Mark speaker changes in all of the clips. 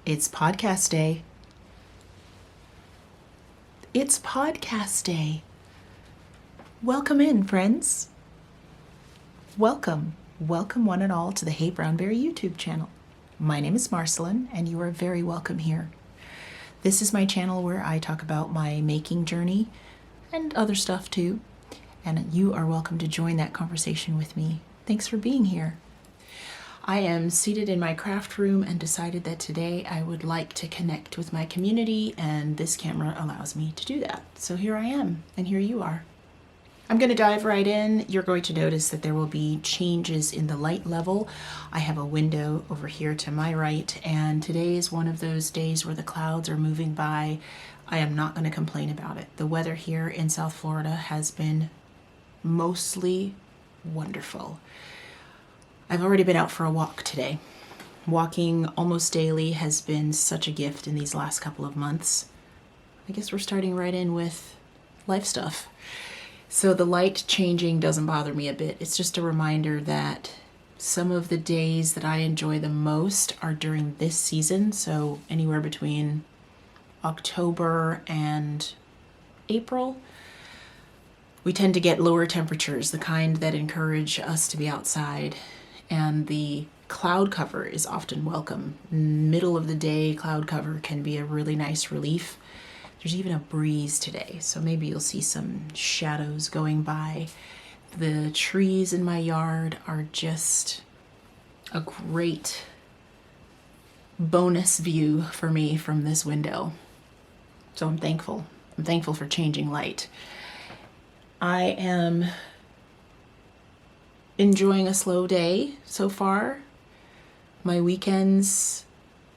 Speaker 1: It's podcast day. It's podcast day. Welcome in, friends. Welcome one and all to the heyBrownBerry YouTube channel. My name is Marceline, and you are very welcome here. This is my channel where I talk about my making journey and other stuff too, and you are welcome to join that conversation with me. Thanks for being here. I am seated in my craft room and decided that today I would like to connect with my community, and this camera allows me to do that. So here I am, and here you are. I'm going to dive right in. You're going to notice that there will be changes in the light level. I have a window over here to my right, and today is one of those days where the clouds are moving by. I am not going to complain about it. The weather here in South Florida has been mostly wonderful. I've already been out for a walk today. Walking almost daily has been such a gift in these last couple of months. I guess we're starting right in with life stuff. So the light changing doesn't bother me a bit. It's just a reminder that some of the days that I enjoy the most are during this season. So anywhere between October and April, we tend to get lower temperatures, the kind that encourage us to be outside. And the cloud cover is often welcome. Middle of the day cloud cover can be a really nice relief. There's even a breeze today, so maybe you'll see some shadows going by. The trees in my yard are just a great bonus view for me from this window. So I'm thankful. I'm thankful for changing light. I am enjoying a slow day so far. My weekends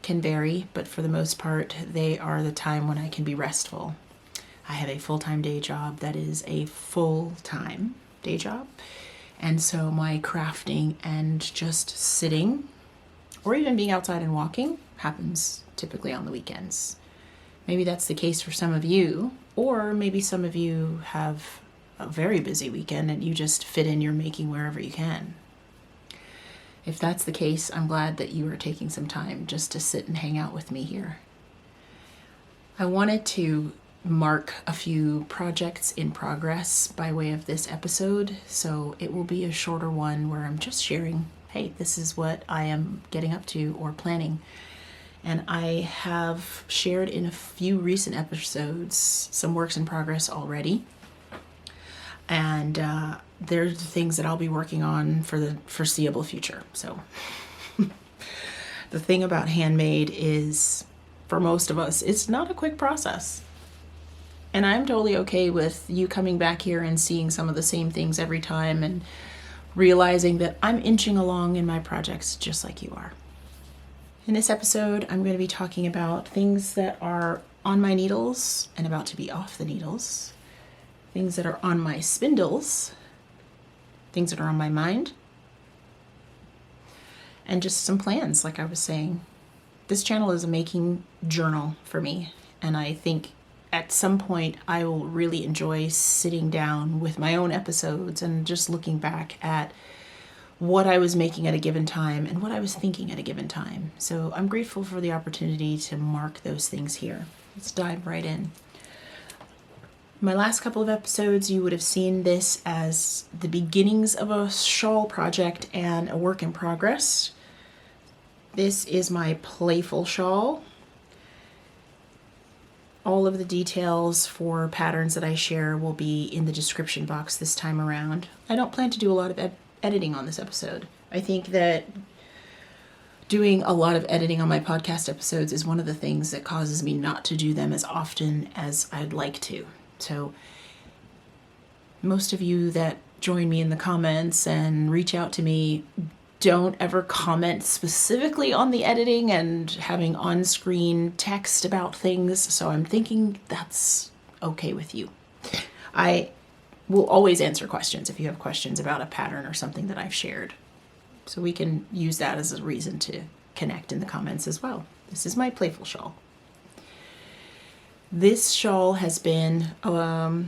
Speaker 1: can vary, but for the most part, they are the time when I can be restful. I have a full-time day job that is a full-time day job. And so my crafting and just sitting, or even being outside and walking, happens typically on the weekends. Maybe that's the case for some of you, or maybe some of you have a very busy weekend and you just fit in your making wherever you can. If that's the case, I'm glad that you are taking some time just to sit and hang out with me here. I wanted to mark a few projects in progress by way of this episode, so it will be a shorter one where I'm just sharing, hey, this is what I am getting up to or planning. And I have shared in a few recent episodes some works in progress already. And they're the things that I'll be working on for the foreseeable future. So the thing about handmade is, for most of us, it's not a quick process. And I'm totally okay with you coming back here and seeing some of the same things every time and realizing that I'm inching along in my projects just like you are. In this episode, I'm going to be talking about things that are on my needles and about to be off the needles. Things that are on my spindles, things that are on my mind, and just some plans, like I was saying. This channel is a making journal for me, and I think at some point I will really enjoy sitting down with my own episodes and just looking back at what I was making at a given time and what I was thinking at a given time. So I'm grateful for the opportunity to mark those things here. Let's dive right in. My last couple of episodes, you would have seen this as the beginnings of a shawl project and a work in progress. This is my Playful shawl. All of the details for patterns that I share will be in the description box this time around. I don't plan to do a lot of editing on this episode. I think that doing a lot of editing on my podcast episodes is one of the things that causes me not to do them as often as I'd like to. So most of you that join me in the comments and reach out to me don't ever comment specifically on the editing and having on-screen text about things. So I'm thinking that's okay with you. I will always answer questions if you have questions about a pattern or something that I've shared. So we can use that as a reason to connect in the comments as well. This is my Playful shawl. This shawl has been a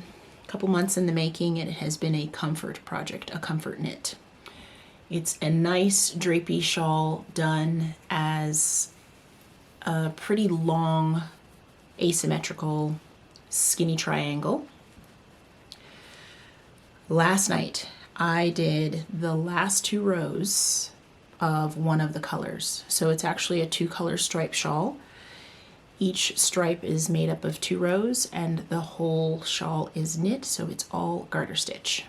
Speaker 1: couple months in the making, and it has been a comfort project, a comfort knit. It's a nice drapey shawl done as a pretty long, asymmetrical, skinny triangle. Last night, I did the last 2 rows of one of the colors. So it's actually a 2-color stripe shawl. Each stripe is made up of 2 rows, and the whole shawl is knit, so it's all garter stitch.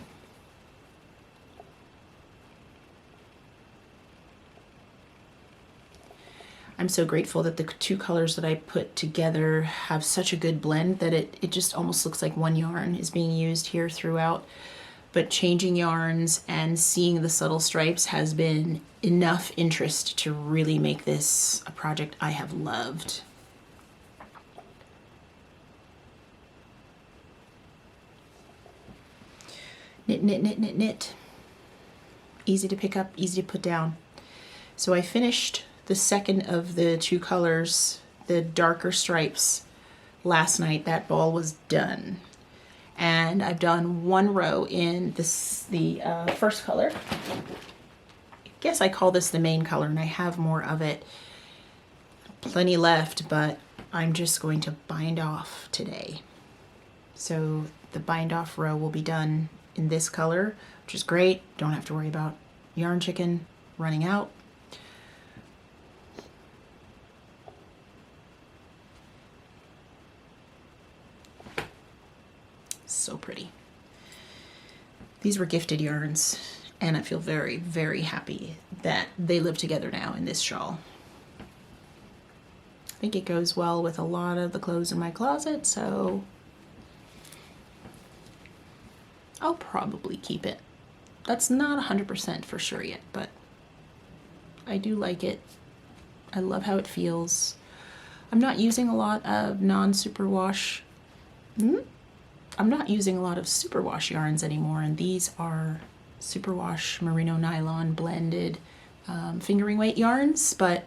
Speaker 1: I'm so grateful that the 2 colors that I put together have such a good blend that it just almost looks like one yarn is being used here throughout. But changing yarns and seeing the subtle stripes has been enough interest to really make this a project I have loved. Knit, knit, knit, knit, knit. Easy to pick up, easy to put down. So I finished the second of the 2 colors, the darker stripes, last night. That ball was done. And I've done 1 row in the first color. I guess I call this the main color, and I have more of it. Plenty left, but I'm just going to bind off today. So the bind off row will be done in this color, which is great. Don't have to worry about yarn chicken running out. So pretty. These were gifted yarns, and I feel very, very happy that they live together now in this shawl. I think it goes well with a lot of the clothes in my closet, so I'll probably keep it. That's not 100% for sure yet, but I do like it. I love how it feels. I'm not using a lot of non-superwash. I'm not using a lot of superwash yarns anymore, and these are superwash merino nylon blended fingering weight yarns, but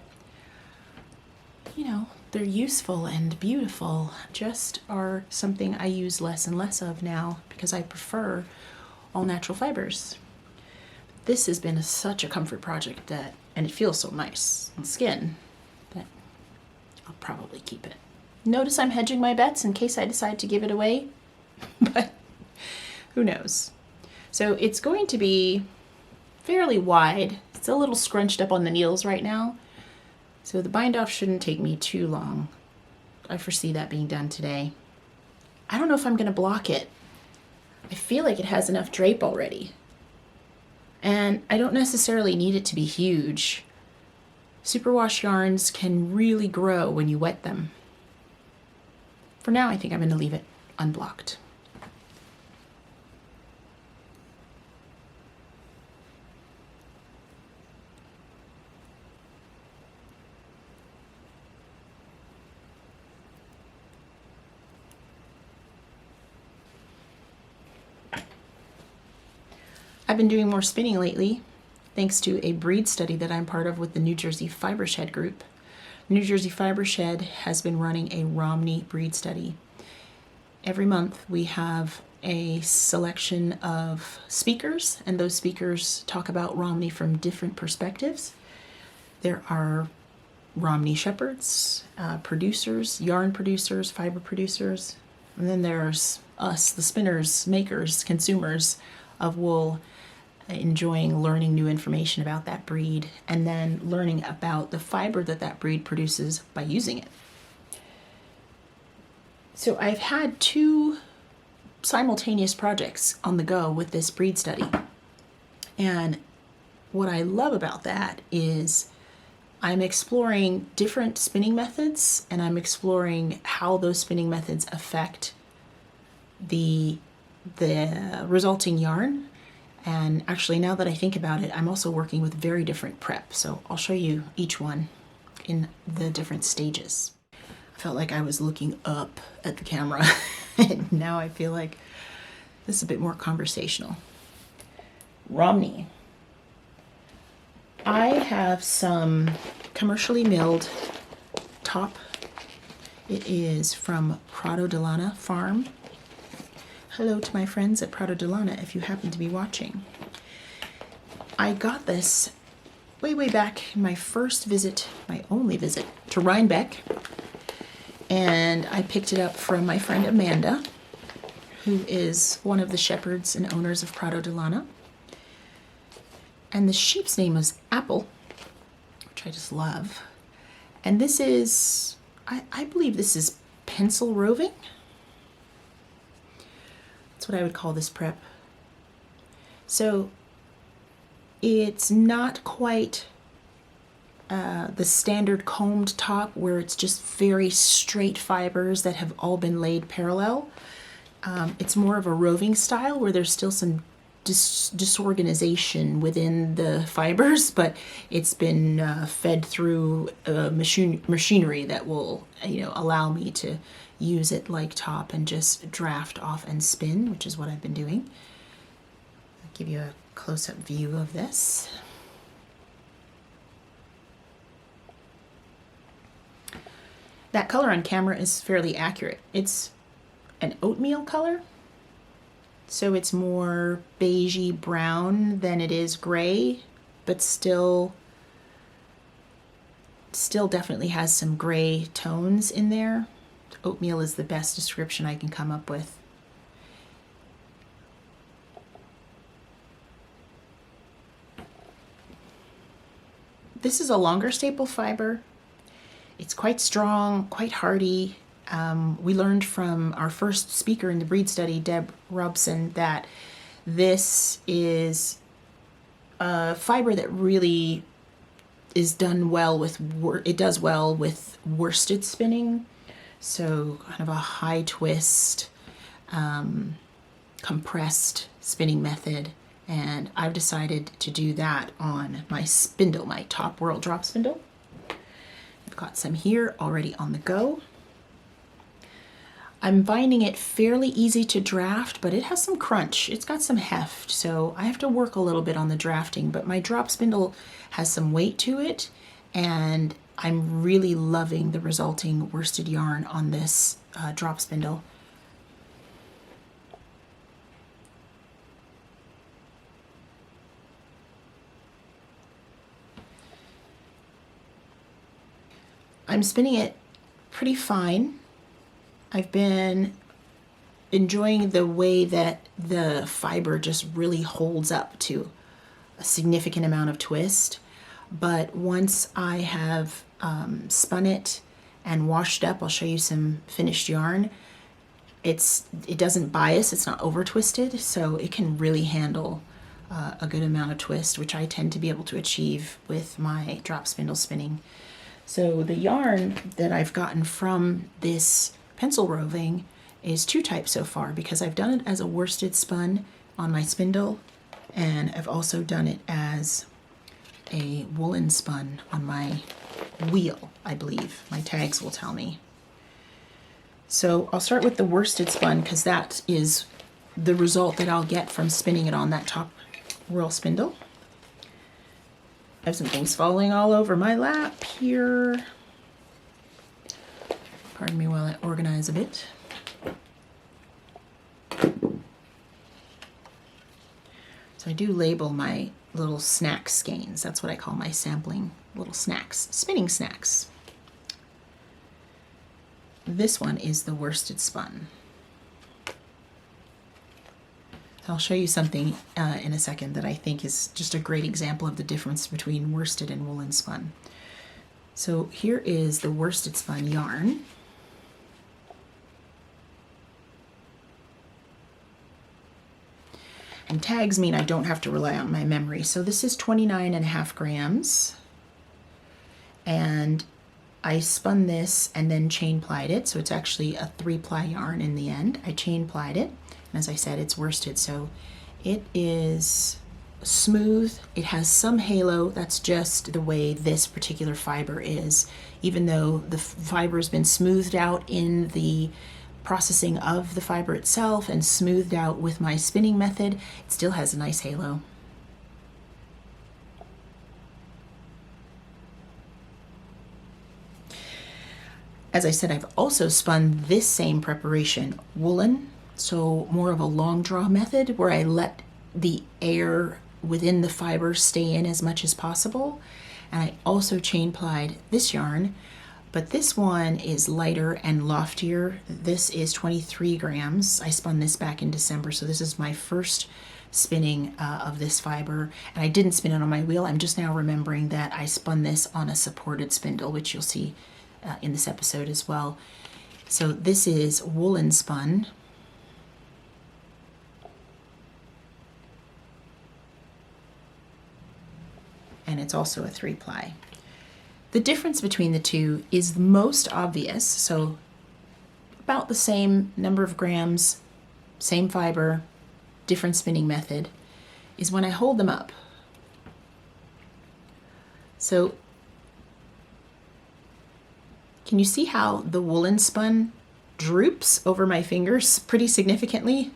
Speaker 1: you know, they're useful and beautiful, just are something I use less and less of now because I prefer all natural fibers. This has been such a comfort project and it feels so nice on skin that I'll probably keep it. Notice I'm hedging my bets in case I decide to give it away. But who knows? So it's going to be fairly wide. It's a little scrunched up on the needles right now. So the bind off shouldn't take me too long. I foresee that being done today. I don't know if I'm going to block it. I feel like it has enough drape already. And I don't necessarily need it to be huge. Superwash yarns can really grow when you wet them. For now, I think I'm going to leave it unblocked. I've been doing more spinning lately, thanks to a breed study that I'm part of with the New Jersey Fiber Shed group. New Jersey Fiber Shed has been running a Romney breed study. Every month we have a selection of speakers, and those speakers talk about Romney from different perspectives. There are Romney shepherds, producers, yarn producers, fiber producers, and then there's us, the spinners, makers, consumers of wool, enjoying learning new information about that breed and then learning about the fiber that that breed produces by using it. So I've had 2 simultaneous projects on the go with this breed study. And what I love about that is I'm exploring different spinning methods, and I'm exploring how those spinning methods affect the resulting yarn. And actually, now that I think about it, I'm also working with very different prep. So I'll show you each one in the different stages. I felt like I was looking up at the camera, and now I feel like this is a bit more conversational. Romney. I have some commercially milled top. It is from Prado de Lana Farm. Hello to my friends at Prado de Lana if you happen to be watching. I got this way back in my first visit, my only visit to to Rhinebeck, and I picked it up from my friend Amanda, who is one of the shepherds and owners of Prado de Lana. And the sheep's name was Apple, which I just love. And this is, I believe this is pencil roving. That's what I would call this prep. So it's not quite the standard combed top where it's just very straight fibers that have all been laid parallel. It's more of a roving style where there's still some disorganization within the fibers, but it's been fed through machinery that will, allow me to use it like top and just draft off and spin, which is what I've been doing. I'll give you a close-up view of this. That color on camera is fairly accurate. It's an oatmeal color, so it's more beigey brown than it is gray, but still definitely has some gray tones in there. Oatmeal is the best description I can come up with. This is a longer staple fiber. It's quite strong, quite hardy. We learned from our first speaker in the breed study, Deb Robson, that this is a fiber that really is done well with, it does well with worsted spinning. So kind of a high twist, compressed spinning method. And I've decided to do that on my spindle, my Top Whirl drop spindle. I've got some here already on the go. I'm finding it fairly easy to draft, but it has some crunch. It's got some heft, so I have to work a little bit on the drafting, but my drop spindle has some weight to it, and I'm really loving the resulting worsted yarn on this drop spindle. I'm spinning it pretty fine. I've been enjoying the way that the fiber just really holds up to a significant amount of twist. But once I have spun it and washed up, I'll show you some finished yarn. It doesn't bias, it's not over twisted, so it can really handle a good amount of twist, which I tend to be able to achieve with my drop spindle spinning. So the yarn that I've gotten from this pencil roving is two types so far, because I've done it as a worsted spun on my spindle, and I've also done it as a woolen spun on my wheel, I believe. My tags will tell me. So I'll start with the worsted spun because that is the result that I'll get from spinning it on that Top Whirl spindle. I have some things falling all over my lap here. Pardon me while I organize a bit. So I do label my little snack skeins. That's what I call my sampling little snacks, spinning snacks. This one is the worsted spun. I'll show you something in a second that I think is just a great example of the difference between worsted and woolen spun. So here is the worsted spun yarn. And tags mean I don't have to rely on my memory. So this is 29.5 grams. And I spun this and then chain plied it. So it's actually a 3-ply yarn in the end. I chain plied it. And as I said, it's worsted. So it is smooth. It has some halo. That's just the way this particular fiber is. Even though the fiber has been smoothed out in the processing of the fiber itself and smoothed out with my spinning method, it still has a nice halo. As I said, I've also spun this same preparation woolen, so more of a long draw method where I let the air within the fiber stay in as much as possible. And I also chain plied this yarn, but this one is lighter and loftier. This is 23 grams. I spun this back in December, so this is my first spinning of this fiber, and I didn't spin it on my wheel. I'm just now remembering that I spun this on a supported spindle, which you'll see in this episode as well. So this is woolen spun. And it's also a 3-ply. The difference between the two is the most obvious, so about the same number of grams, same fiber, different spinning method, is when I hold them up. So can you see how the woolen spun droops over my fingers pretty significantly?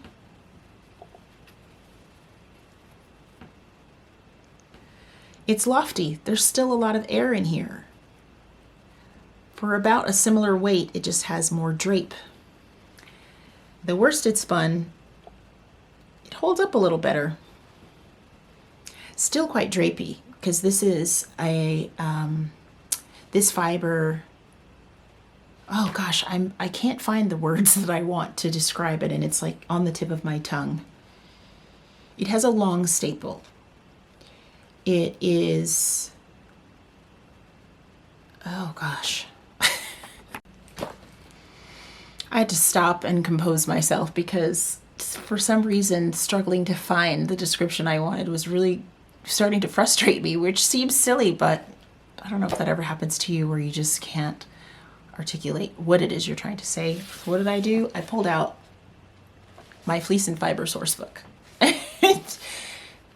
Speaker 1: It's lofty. There's still a lot of air in here. For about a similar weight, it just has more drape. The worsted spun, it holds up a little better. Still quite drapey, because this is a, this fiber, oh gosh, I can't find the words that I want to describe it, and it's like on the tip of my tongue. It has a long staple. It is, oh gosh. I had to stop and compose myself because for some reason struggling to find the description I wanted was really starting to frustrate me, which seems silly, but I don't know if that ever happens to you where you just can't articulate what it is you're trying to say. So what did I do? I pulled out my fleece and fiber source book.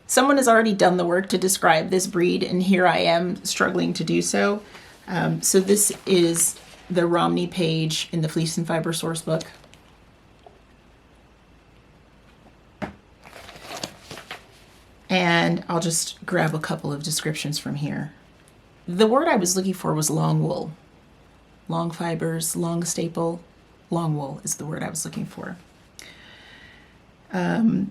Speaker 1: Someone has already done the work to describe this breed, and here I am struggling to do so. So this is the Romney page in the Fleece and Fiber source book. And I'll just grab a couple of descriptions from here. The word I was looking for was long wool. Long fibers, long staple, long wool is the word I was looking for. The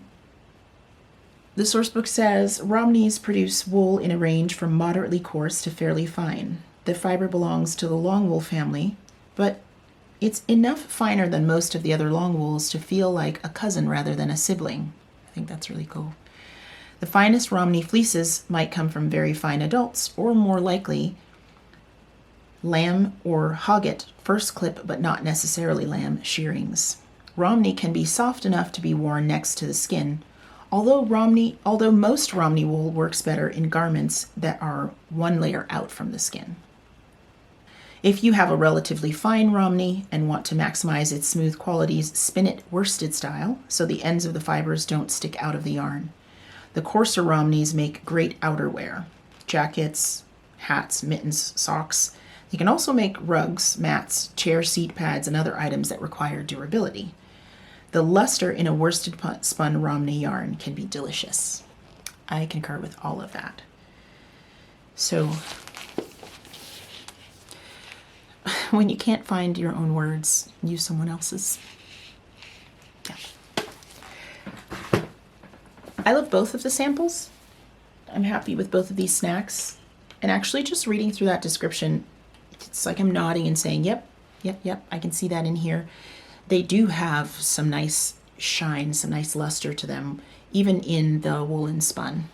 Speaker 1: sourcebook says, Romneys produce wool in a range from moderately coarse to fairly fine. The fiber belongs to the long wool family, but it's enough finer than most of the other long wools to feel like a cousin rather than a sibling. I think that's really cool. The finest Romney fleeces might come from very fine adults, or more likely, lamb or hogget, first clip but not necessarily lamb, shearings. Romney can be soft enough to be worn next to the skin, although most Romney wool works better in garments that are one layer out from the skin. If you have a relatively fine Romney and want to maximize its smooth qualities, spin it worsted style so the ends of the fibers don't stick out of the yarn. The coarser Romneys make great outerwear, jackets, hats, mittens, socks. You can also make rugs, mats, chair seat pads, and other items that require durability. The luster in a worsted spun Romney yarn can be delicious. I concur with all of that. So when you can't find your own words, use someone else's. Yeah. I love both of the samples. I'm happy with both of these snacks. And actually just reading through that description, it's like I'm nodding and saying, yep, I can see that in here. They do have some nice shine, some nice luster to them, even in the woolen spun.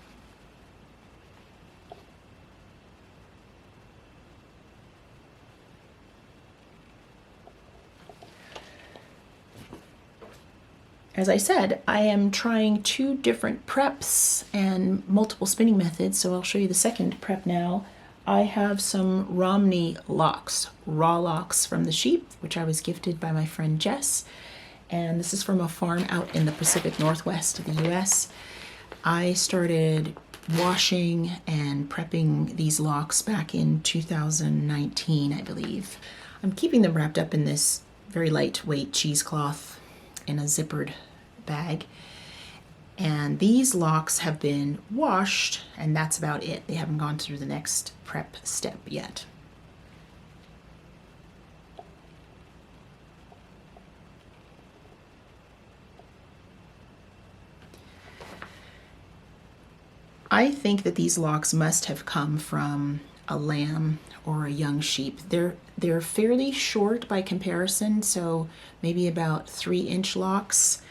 Speaker 1: As I said, I am trying 2 different preps and multiple spinning methods, so I'll show you the second prep now. I have some Romney locks, raw locks from the sheep, which I was gifted by my friend Jess. And this is from a farm out in the Pacific Northwest of the US. I started washing and prepping these locks back in 2019, I believe. I'm keeping them wrapped up in this very lightweight cheesecloth in a zippered bag. And these locks have been washed, and that's about it. They haven't gone through the next prep step yet. I think that these locks must have come from a lamb or a young sheep. They're fairly short by comparison, so maybe about 3-inch locks.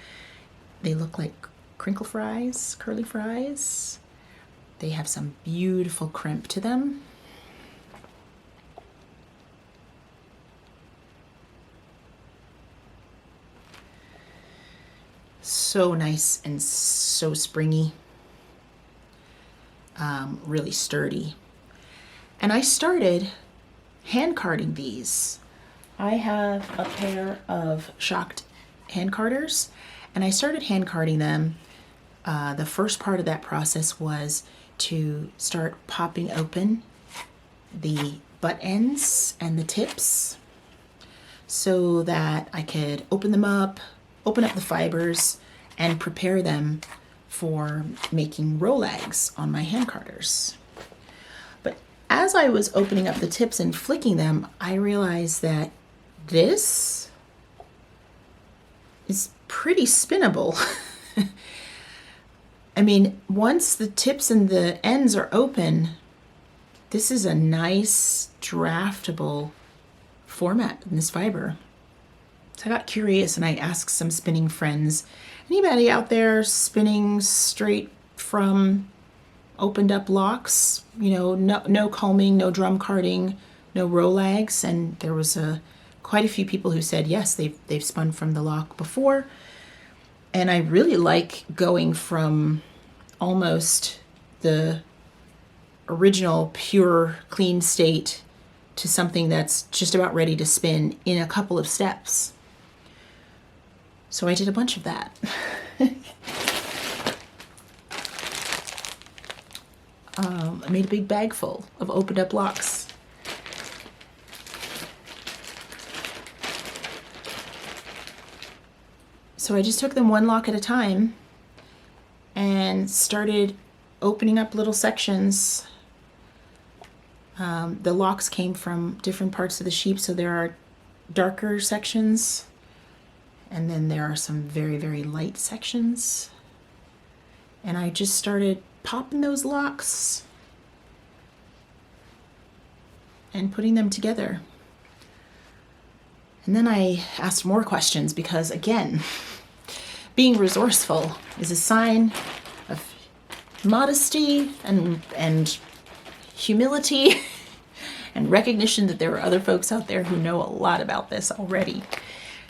Speaker 1: They look like crinkle fries, curly fries. They have some beautiful crimp to them. So nice and so springy, really sturdy. And I started hand carding these. I have a pair of shocked hand carders, and I started hand carding them. The first part of that process was to start popping open the butt ends and the tips so that I could open them up, open up the fibers, and prepare them for making Rolegs on my hand carders. But as I was opening up the tips and flicking them, I realized that this is pretty spinnable. I mean, once the tips and the ends are open, this is a nice draftable format in this fiber. So I got curious and I asked some spinning friends, anybody out there spinning straight from opened up locks? You know, no combing, no drum carding, no Rolegs. And there was quite a few people who said yes, they've spun from the lock before. And I really like going from almost the original pure clean state to something that's just about ready to spin in a couple of steps. So I did a bunch of that. I made a big bag full of opened up locks. So I just took them one lock at a time and started opening up little sections. The locks came from different parts of the sheep, so there are darker sections, and then there are some very, very light sections. And I just started popping those locks and putting them together. And then I asked more questions because, again, being resourceful is a sign of modesty and humility and recognition that there are other folks out there who know a lot about this already.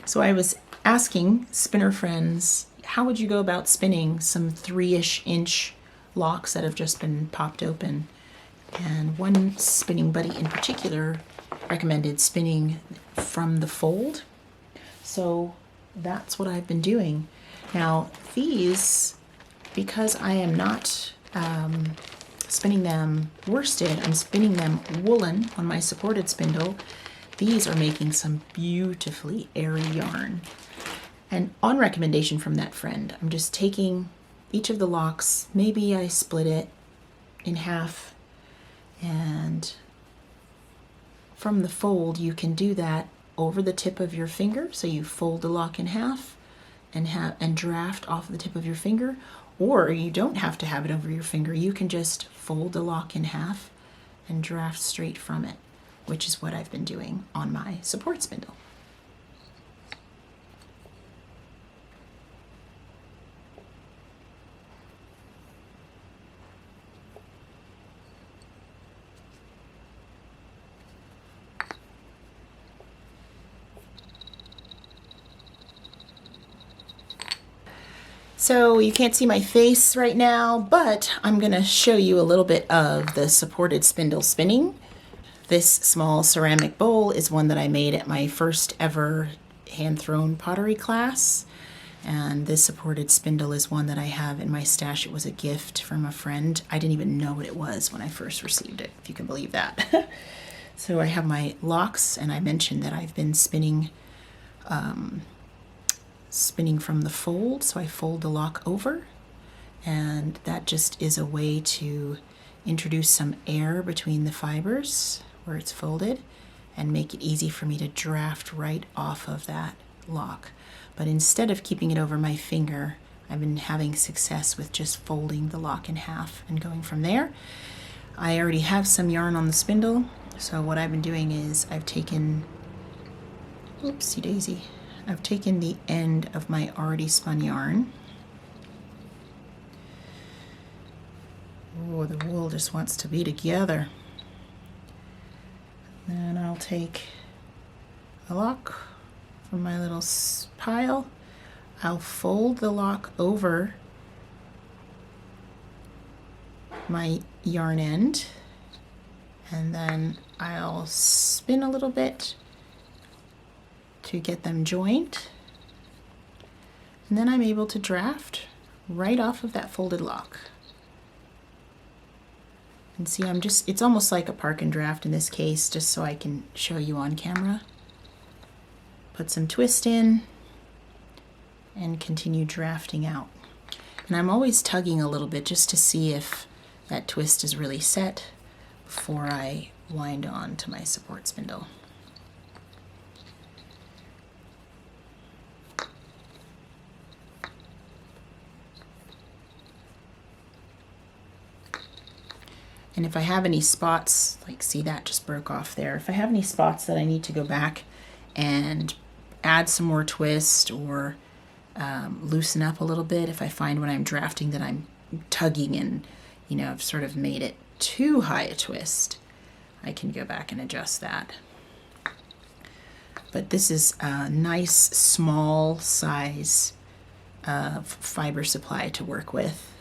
Speaker 1: So I was asking spinner friends, how would you go about spinning some 3-ish inch locks that have just been popped open? And one spinning buddy in particular recommended spinning from the fold. So that's what I've been doing. Now these, because I am not spinning them worsted, I'm spinning them woolen on my supported spindle. These are making some beautifully airy yarn. And on recommendation from that friend, I'm just taking each of the locks, maybe I split it in half, and from the fold you can do that over the tip of your finger. So you fold the lock in half and draft off the tip of your finger, or you don't have to have it over your finger. You can just fold the lock in half and draft straight from it, which is what I've been doing on my support spindle. So you can't see my face right now, but I'm going to show you a little bit of the supported spindle spinning. This small ceramic bowl is one that I made at my first ever hand-thrown pottery class. And this supported spindle is one that I have in my stash. It was a gift from a friend. I didn't even know what it was when I first received it, if you can believe that. So I have my locks, and I mentioned that I've been spinning from the fold. So I fold the lock over, and that just is a way to introduce some air between the fibers where it's folded and make it easy for me to draft right off of that lock. But instead of keeping it over my finger, I've been having success with just folding the lock in half and going from there. I already have some yarn on the spindle, so what I've been doing is I've taken, oopsie daisy, I've taken the end of my already spun yarn. Oh, the wool just wants to be together. Then I'll take a lock from my little pile. I'll fold the lock over my yarn end, and then I'll spin a little bit to get them joined, and then I'm able to draft right off of that folded lock. And see, it's almost like a park and draft in this case, just so I can show you on camera. Put some twist in and continue drafting out. And I'm always tugging a little bit just to see if that twist is really set before I wind on to my support spindle. And if I have any spots, like see that just broke off there, if I have any spots that I need to go back and add some more twist or loosen up a little bit, if I find when I'm drafting that I'm tugging and I've sort of made it too high a twist, I can go back and adjust that. But this is a nice small size fiber supply to work with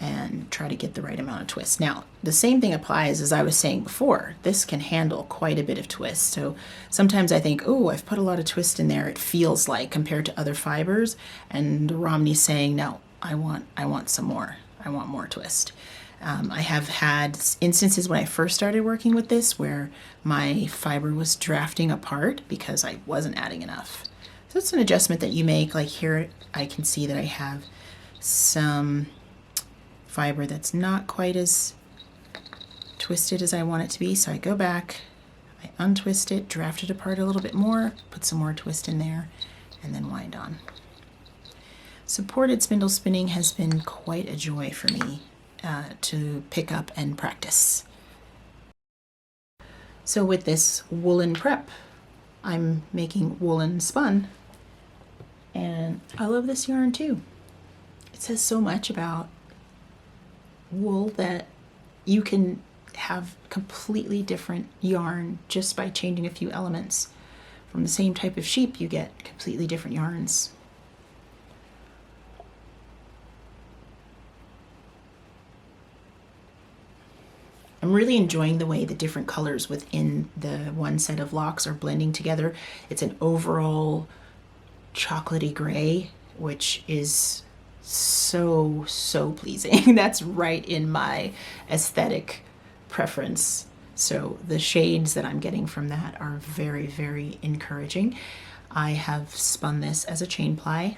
Speaker 1: and try to get the right amount of twist. Now, the same thing applies as I was saying before. This can handle quite a bit of twist. So sometimes I think, oh, I've put a lot of twist in there, it feels like, compared to other fibers. And Romney's saying, no, I want some more. I want more twist. I have had instances when I first started working with this where my fiber was drafting apart because I wasn't adding enough. So it's an adjustment that you make. Like here, I can see that I have some fiber that's not quite as twisted as I want it to be. So I go back, I untwist it, draft it apart a little bit more, put some more twist in there, and then wind on. Supported spindle spinning has been quite a joy for me to pick up and practice. So with this woolen prep, I'm making woolen spun, and I love this yarn too. It says so much about wool that you can have completely different yarn just by changing a few elements. From the same type of sheep, you get completely different yarns. I'm really enjoying the way the different colors within the one set of locks are blending together. It's an overall chocolatey gray, which is so pleasing. That's right in my aesthetic preference. So the shades that I'm getting from that are very encouraging. I have spun this as a chain ply.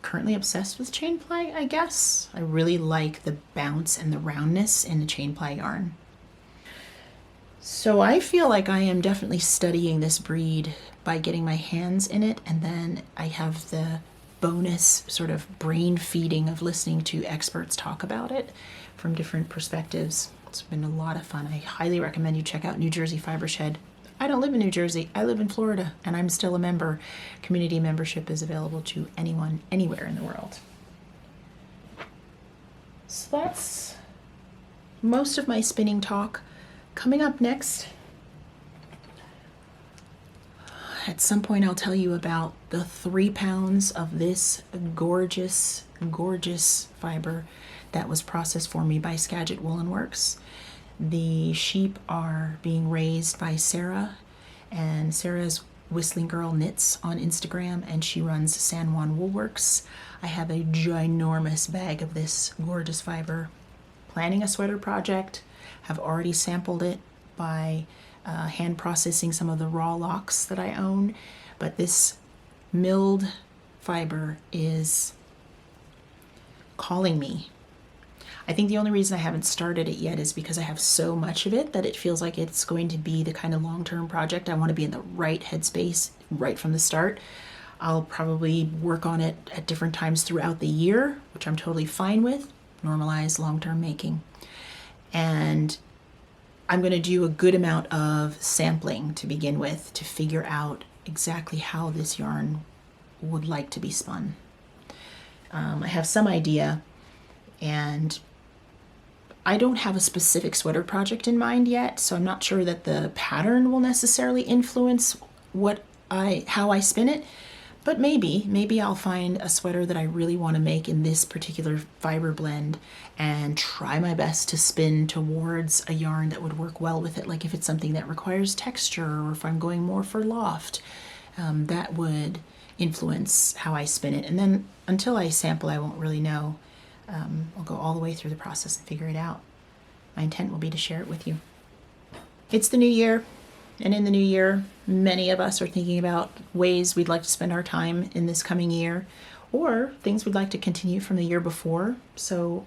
Speaker 1: Currently obsessed with chain ply, I guess. I really like the bounce and the roundness in the chain ply yarn. So I feel like I am definitely studying this breed by getting my hands in it, and then I have the bonus sort of brain feeding of listening to experts talk about it from different perspectives. It's been a lot of fun. I highly recommend you check out New Jersey Fiber Shed. I don't live in New Jersey, I live in Florida, and I'm still a member. Community membership is available to anyone, anywhere in the world. So that's most of my spinning talk. Coming up next, at some point I'll tell you about the 3 pounds of this gorgeous fiber that was processed for me by Skagit Woolen Works. The sheep are being raised by Sarah, and Sarah's Whistling Girl Knits on Instagram, and she runs San Juan Woolworks. I have a ginormous bag of this gorgeous fiber. Planning a sweater project, have already sampled it by hand processing some of the raw locks that I own, but this milled fiber is calling me. I think the only reason I haven't started it yet is because I have so much of it that it feels like it's going to be the kind of long-term project. I want to be in the right headspace right from the start. I'll probably work on it at different times throughout the year, which I'm totally fine with. Normalize long-term making. And I'm going to do a good amount of sampling to begin with to figure out exactly how this yarn would like to be spun. I have some idea, and I don't have a specific sweater project in mind yet, so I'm not sure that the pattern will necessarily influence how I spin it. But maybe I'll find a sweater that I really want to make in this particular fiber blend and try my best to spin towards a yarn that would work well with it. Like if it's something that requires texture, or if I'm going more for loft, that would influence how I spin it. And then until I sample, I won't really know. I'll go all the way through the process and figure it out. My intent will be to share it with you. It's the new year. And in the new year, many of us are thinking about ways we'd like to spend our time in this coming year, or things we'd like to continue from the year before. So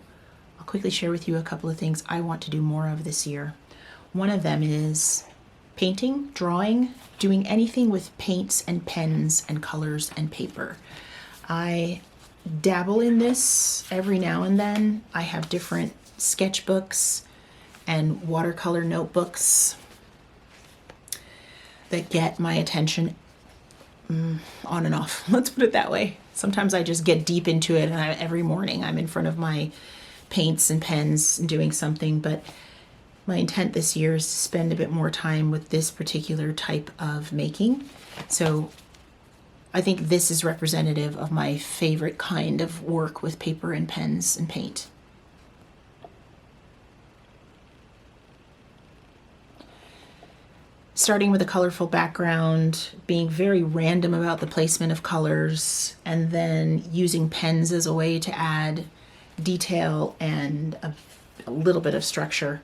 Speaker 1: I'll quickly share with you a couple of things I want to do more of this year. One of them is painting, drawing, doing anything with paints and pens and colors and paper. I dabble in this every now and then. I have different sketchbooks and watercolor notebooks that get my attention on and off. Let's put it that way. Sometimes I just get deep into it, and every morning I'm in front of my paints and pens and doing something. But my intent this year is to spend a bit more time with this particular type of making. So I think this is representative of my favorite kind of work with paper and pens and paint. Starting with a colorful background, being very random about the placement of colors, and then using pens as a way to add detail and a little bit of structure.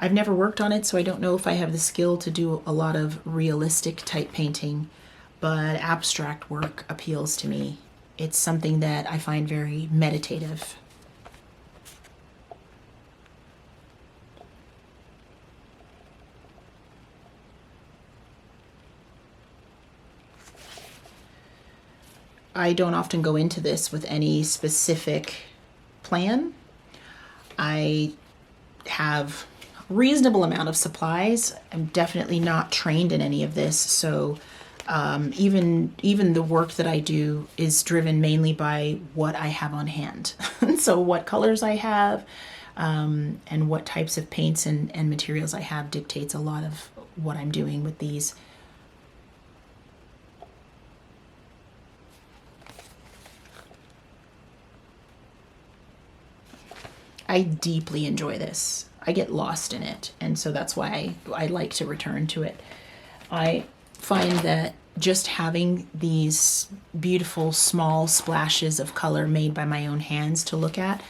Speaker 1: I've never worked on it, so I don't know if I have the skill to do a lot of realistic type painting, but abstract work appeals to me. It's something that I find very meditative. I don't often go into this with any specific plan. I have a reasonable amount of supplies. I'm definitely not trained in any of this, so even the work that I do is driven mainly by what I have on hand. So what colors I have and what types of paints and materials I have dictates a lot of what I'm doing with these. I deeply enjoy this. I get lost in it, and so that's why I like to return to it. I find that just having these beautiful small splashes of color made by my own hands to look at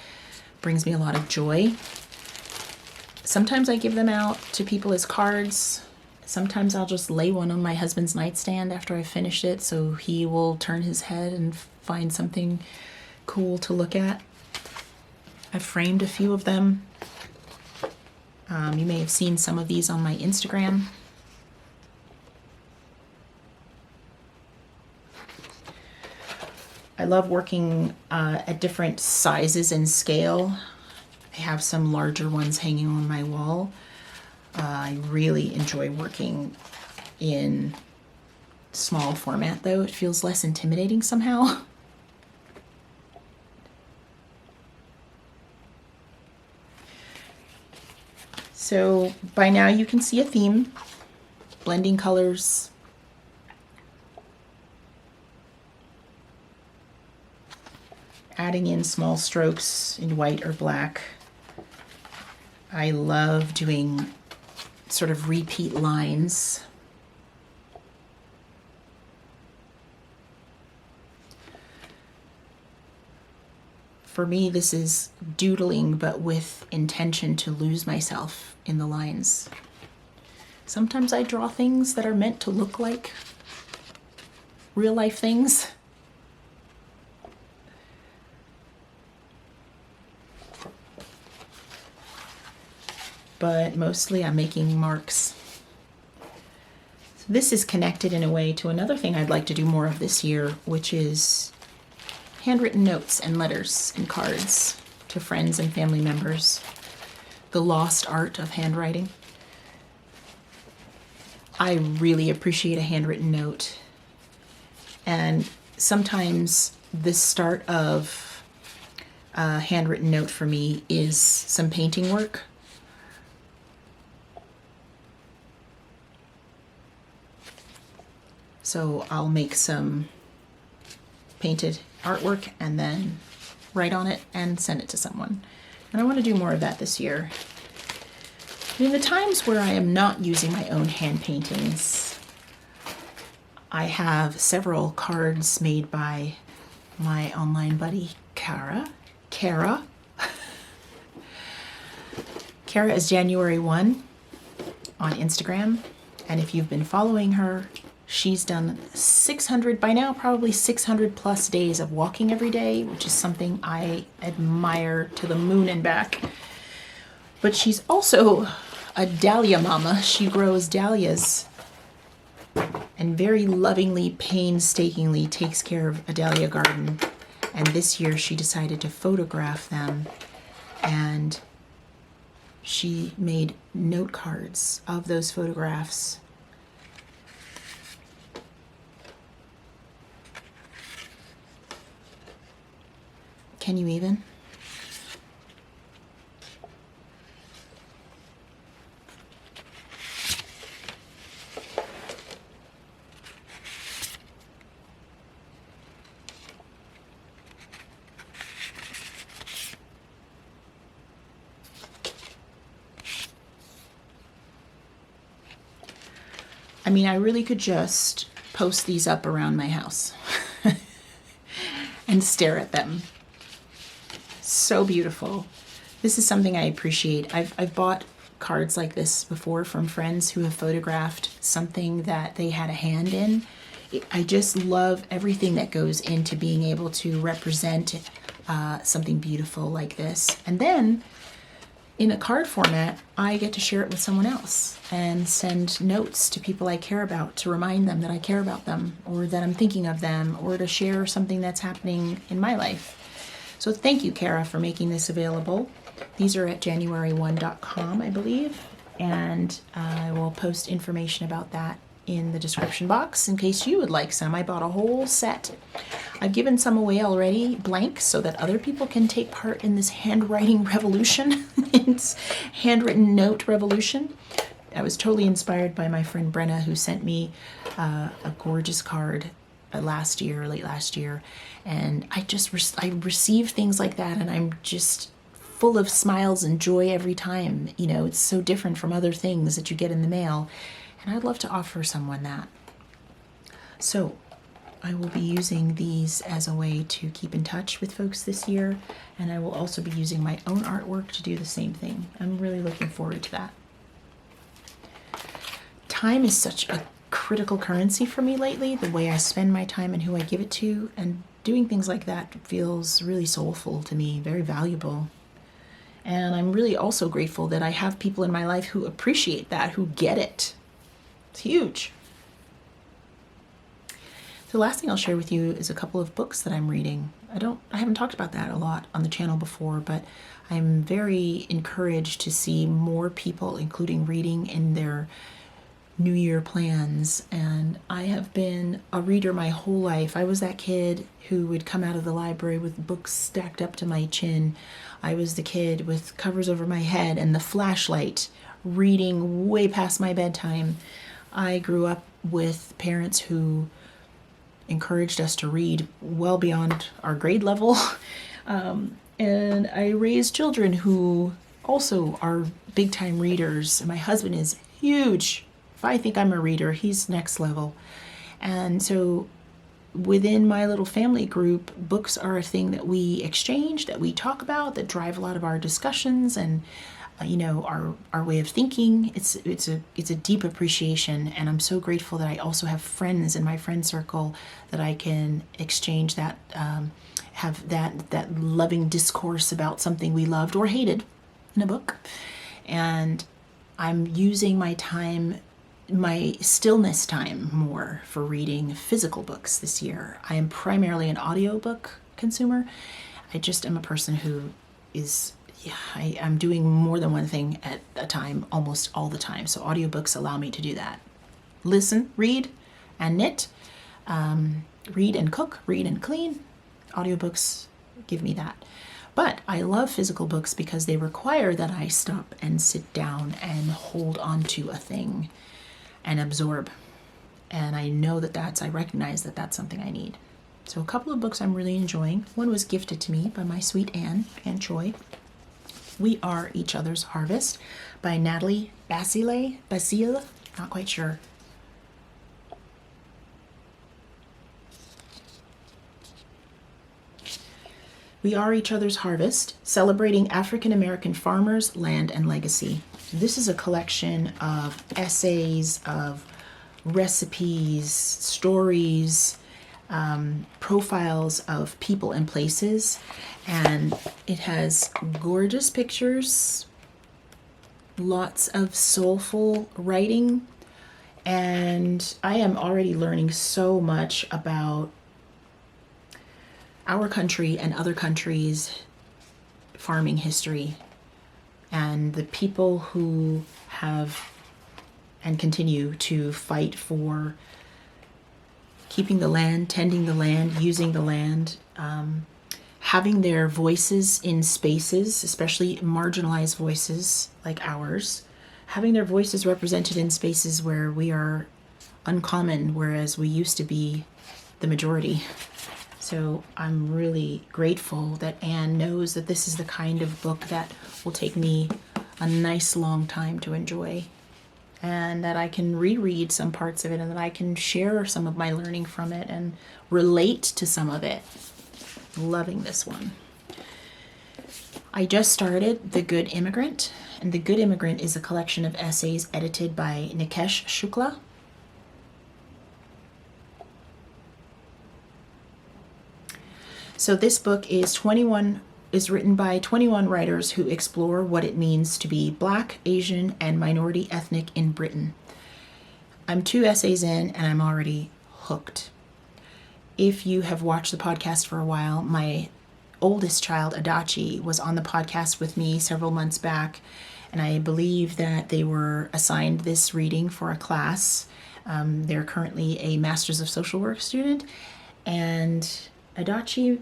Speaker 1: brings me a lot of joy. Sometimes I give them out to people as cards. Sometimes I'll just lay one on my husband's nightstand after I've finished it, so he will turn his head and find something cool to look at. I've framed a few of them. You may have seen some of these on my Instagram. I love working at different sizes and scale. I have some larger ones hanging on my wall. I really enjoy working in small format though. It feels less intimidating somehow. So by now you can see a theme, blending colors, adding in small strokes in white or black. I love doing sort of repeat lines. For me, this is doodling, but with intention to lose myself in the lines. Sometimes I draw things that are meant to look like real life things. But mostly I'm making marks. This is connected in a way to another thing I'd like to do more of this year, which is handwritten notes and letters and cards to friends and family members. The lost art of handwriting. I really appreciate a handwritten note. And sometimes the start of a handwritten note for me is some painting work. So I'll make some painted artwork and then write on it and send it to someone. And I want to do more of that this year. In the times where I am not using my own hand paintings, I have several cards made by my online buddy, Kara. Kara is January 1 on Instagram. And if you've been following her, she's done 600, by now probably 600 plus days of walking every day, which is something I admire to the moon and back. But she's also a dahlia mama. She grows dahlias and very lovingly, painstakingly takes care of a dahlia garden. And this year she decided to photograph them, and she made note cards of those photographs. Can you even? I mean, I really could just post these up around my house and stare at them. So beautiful. This is something I appreciate. I've bought cards like this before from friends who have photographed something that they had a hand in. I just love everything that goes into being able to represent something beautiful like this. And then in a card format, I get to share it with someone else and send notes to people I care about to remind them that I care about them, or that I'm thinking of them, or to share something that's happening in my life. So thank you, Kara, for making this available. These are at january1.com, I believe, and I will post information about that in the description box in case you would like some. I bought a whole set. I've given some away already blank so that other people can take part in this handwriting revolution. It's handwritten note revolution. I was totally inspired by my friend Brenna, who sent me a gorgeous card late last year, and I receive things like that, and I'm just full of smiles and joy every time. You know, it's so different from other things that you get in the mail, and I'd love to offer someone that. So I will be using these as a way to keep in touch with folks this year, and I will also be using my own artwork to do the same thing. I'm really looking forward to that. Time is such a critical currency for me lately, the way I spend my time and who I give it to, and doing things like that feels really soulful to me, very valuable. And I'm really also grateful that I have people in my life who appreciate that, who get it. It's huge. The last thing I'll share with you is a couple of books that I'm reading. I haven't talked about that a lot on the channel before, but I'm very encouraged to see more people including reading in their New Year plans. And I have been a reader my whole life. I was that kid who would come out of the library with books stacked up to my chin. I was the kid with covers over my head and the flashlight, reading way past my bedtime. I grew up with parents who encouraged us to read well beyond our grade level. And I raised children who also are big time readers. My husband is huge. If I think I'm a reader, he's next level. And so within my little family group, books are a thing that we exchange, that we talk about, that drive a lot of our discussions and our way of thinking. It's a deep appreciation, and I'm so grateful that I also have friends in my friend circle that I can exchange that, have that loving discourse about something we loved or hated in a book. And I'm using my time my stillness time more for reading physical books this year. I am primarily an audiobook consumer. I just am a person who is, I'm doing more than one thing at a time almost all the time. So audiobooks allow me to do that. Listen, read, and knit. Read and cook, read and clean. Audiobooks give me that. But I love physical books because they require that I stop and sit down and hold on to a thing and absorb. And I know that I recognize that that's something I need. So a couple of books I'm really enjoying. One was gifted to me by my sweet Anne Choi. We Are Each Other's Harvest by Natalie Baszile, not quite sure. We Are Each Other's Harvest, Celebrating African American Farmers, Land, and Legacy. This is a collection of essays, of recipes, stories, profiles of people and places, and it has gorgeous pictures, lots of soulful writing, and I am already learning so much about our country and other countries' farming history and the people who have and continue to fight for keeping the land, tending the land, using the land, having their voices in spaces, especially marginalized voices like ours, having their voices represented in spaces where we are uncommon, whereas we used to be the majority. So I'm really grateful that Anne knows that this is the kind of book that will take me a nice long time to enjoy, and that I can reread some parts of it, and that I can share some of my learning from it and relate to some of it. Loving this one. I just started The Good Immigrant, and The Good Immigrant is a collection of essays edited by Nikesh Shukla. So this book is written by 21 writers who explore what it means to be Black, Asian, and minority ethnic in Britain. I'm 2 essays in and I'm already hooked. If you have watched the podcast for a while, my oldest child, Adachi, was on the podcast with me several months back, and I believe that they were assigned this reading for a class. They're currently a Master's of Social Work student, and Adachi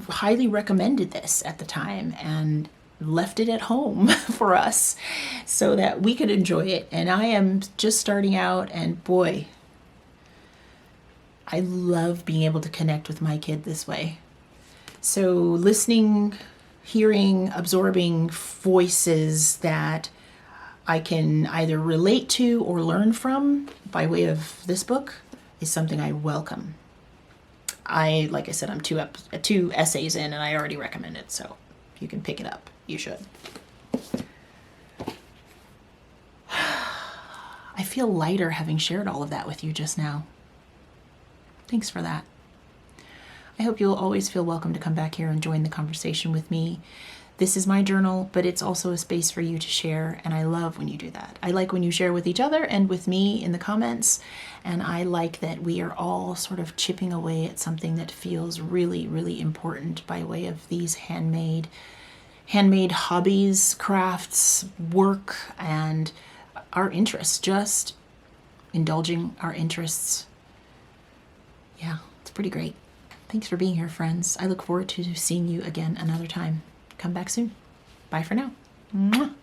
Speaker 1: highly recommended this at the time and left it at home for us so that we could enjoy it. And I am just starting out, and boy, I love being able to connect with my kid this way. So listening, hearing, absorbing voices that I can either relate to or learn from by way of this book is something I welcome. Like I said, I'm 2 essays in and I already recommend it, so if you can pick it up, you should. I feel lighter having shared all of that with you just now. Thanks for that. I hope you'll always feel welcome to come back here and join the conversation with me. This is my journal, but it's also a space for you to share, and I love when you do that. I like when you share with each other and with me in the comments, and I like that we are all sort of chipping away at something that feels really, really important by way of these handmade hobbies, crafts, work, and our interests, just indulging our interests. Yeah, it's pretty great. Thanks for being here, friends. I look forward to seeing you again another time. Come back soon. Bye for now. Mwah.